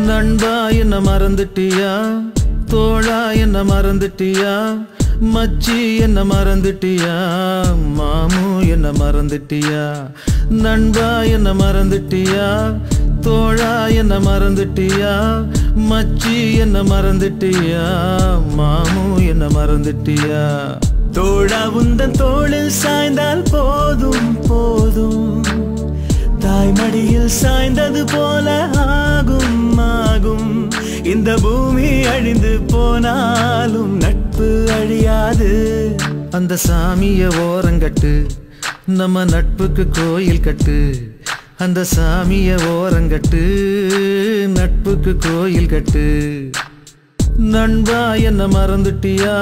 நண்பா என்ன மறந்துட்டியா, தோழா என்ன மறந்துட்டியா, மச்சி என்ன மறந்துட்டியா, மாமு என்ன மறந்துட்டியா. நண்பா என்ன மறந்துட்டியா, தோழா என்ன மறந்துட்டியா, மச்சி என்ன மறந்துட்டியா, மாமு என்ன மறந்துட்டியா. தோழா உந்தன் தோளில் சாய்ந்தால் போதும் போதும், தாய்மடியில் சாய்ந்தது போல ஆகும் ஆகும். இந்த பூமி அழிந்து போனாலும் நட்பு அழியாது. அந்த சாமிய ஓரங்கட்டு, நம்ம நட்புக்கு கோயில் கட்டு. அந்த சாமிய ஓரங்கட்டு, நட்புக்கு கோயில் கட்டு. நண்பா என்ன மறந்துட்டியா,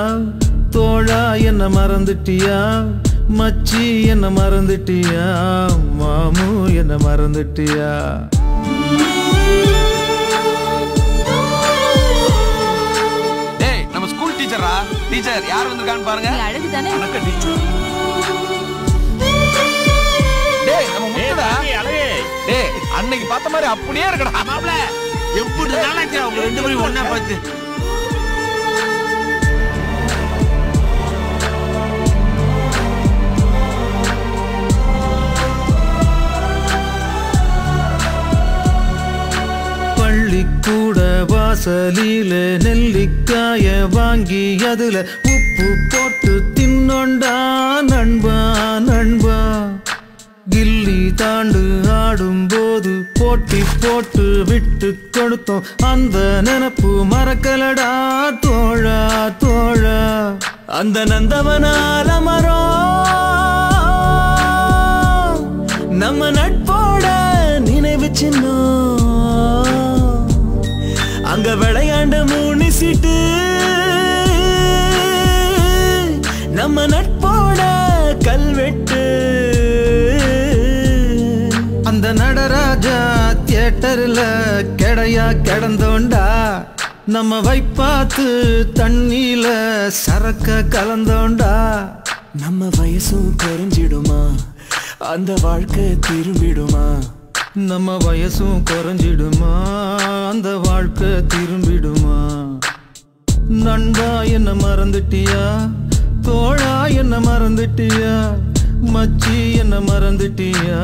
தோழா என்ன மறந்துட்டியா, மச்சி என்ன மறந்துட்டியா, மாமு என்ன மறந்துட்டியா. டேய் நம்ம ஸ்கூல் டீச்சரா, டீச்சர் யார் வந்திருக்கான்னு பாருங்க. அழகு தானே டீச்சர். டேய் நம்ம முத்துடா. டேய் அன்னைக்கு பார்த்த மாதிரி அப்படியே இருக்கடா. மாப்ள எப்படி நாளைக்கு அவங்க ரெண்டு பேரும் ஒண்ணா பார்த்து. பள்ளிக்கூட வாசலில நெல்லிக்காய வாங்கி அதுல உப்பு போட்டு தின்னொண்டா நண்பா நண்பா. கில்லி தாண்டு ஆடும் போது போட்டி போட்டு விட்டு கொடுத்தோம், அந்த நினப்பு மறக்கலடா தோழா தோழா. அந்த நந்தவனால மரம் நம்ம நட்போட நினைவு சின்னம். அங்க விளையாண்ட மூணு சீட்டு நம்ம நட்போட கல்வெட்டு. அந்த நடராஜா தியேட்டர்ல கெடையா கிடந்தோண்டா, நம்ம வைப்பாத்து தண்ணியில சரக்க கலந்தோண்டா. நம்ம வயசும் குறைஞ்சிடுமா, அந்த வாழ்க்கை திரும்பிடுமா. நம்ம வயசும் குறைஞ்சிடுமா, அந்த வாழ்க்கை திரும்பிடுமா. நண்பா என்ன மறந்துட்டியா, தோழா என்ன மறந்துட்டியா, மச்சி என்ன மறந்துட்டியா,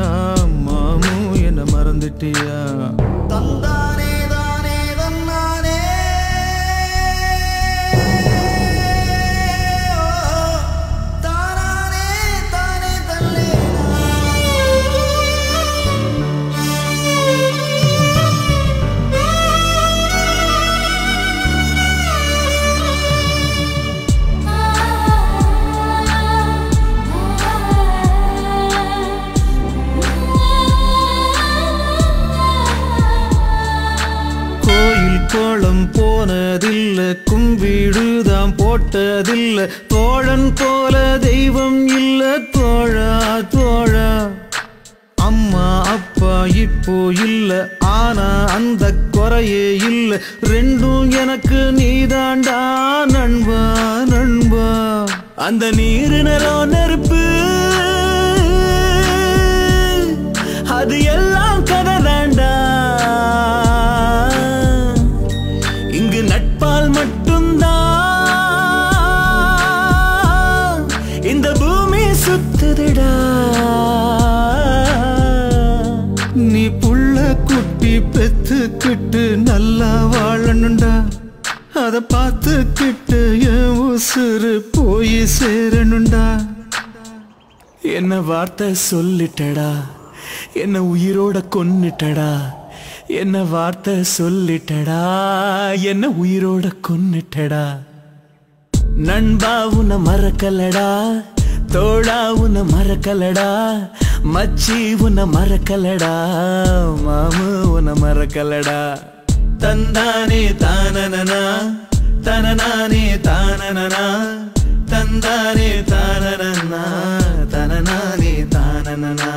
மாமு என்ன மறந்துட்டியா. தந்தானே தானே தன்னானே தானே தானே தல்லே. கோலம் போனதில்ல, கும்பிடுதான் போட்டதில்ல, தோழன் போல தெய்வம் இல்ல தோழா தோழா. அம்மா அப்பா இப்போ இல்ல, ஆனா அந்த குறையே இல்ல, ரெண்டும் எனக்கு நீதாண்டா நண்பா நண்பா. அந்த நீரு நிலம் நெருப்பு அது எல்லாம் கதை தாண்டா. இங்கு நட்பால் மட்டும்தான் இந்த பூமி சுத்துதுடா. நீ புள்ள குட்டி பெத்துக்கிட்டு நல்லா வாழணுண்டா, அத பார்த்துக்கிட்டு என் உசுறு போய் சேரணுண்டா. என்ன வார்த்தை சொல்லிட்டடா, என்ன உயிரோட கொன்னுட்டடா. என்ன வார்த்தை சொல்லிட்டடா, என்ன உயிரோட கொன்னுட்டடா. நண்பா உன்னை மறக்கலடா, தோழா உன்னை மறக்கலடா, மச்சி உன்னை மறக்கலடா, மாமு உன்னை மறக்கலடா. தந்தானே தானனனா தனனானே தானனனா, தந்தானே தானனனா தனனானே தானனனா.